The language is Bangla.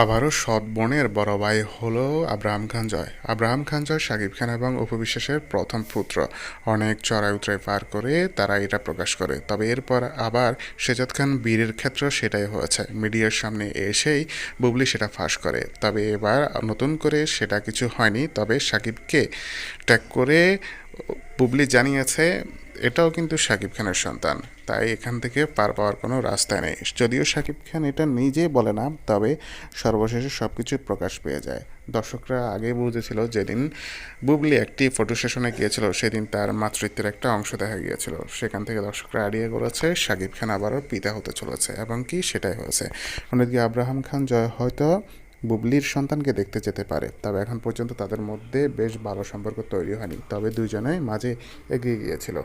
আবারও সৎ বোনের বড় ভাই হলো আব্রাহাম খান জয়। আব্রাহাম খান জয় শাকিব খান এবং অপু বিশ্বাসের প্রথম পুত্র। অনেক চড়াই উতরাই পার করে তারা এটা প্রকাশ করে, তবে এরপর আবার শেজাদ খান বীরের ক্ষেত্রেও সেটাই হয়েছে। মিডিয়ার সামনে এসেই বুবলি সেটা ফাঁস করে, তবে এবার নতুন করে সেটা কিছু হয়নি। তবে শাকিবকে ট্যাগ করে বুবলি জানিয়েছে এটাও কিন্তু শাকিব খানের সন্তান, তাই এখান থেকে পার পাওয়ার কোনো রাস্তা নেই। যদিও শাকিব খান এটা নিজে বলে না, তবে সর্বশেষে সব কিছু প্রকাশ পেয়ে যায়। দর্শকরা আগে বুঝেছিল যেদিন বুবলি একটি ফটো সেশনে গিয়েছিল সেদিন তার মাতৃত্বের একটা অংশ দেখা গিয়েছিল। সেখান থেকে দর্শকরা আইডিয়া করেছে শাকিব খান আবারও পিতা হতে চলেছে, এবং কি সেটাই হয়েছে। অন্যদিকে আব্রাহাম খান জয় হয়তো বুবলির সন্তানকে দেখতে যেতে পারে, তবে এখন পর্যন্ত তাদের মধ্যে বেশ ভালো সম্পর্ক তৈরি হয়নি, তবে দুজনেই মাঝে এগিয়ে গিয়েছিল।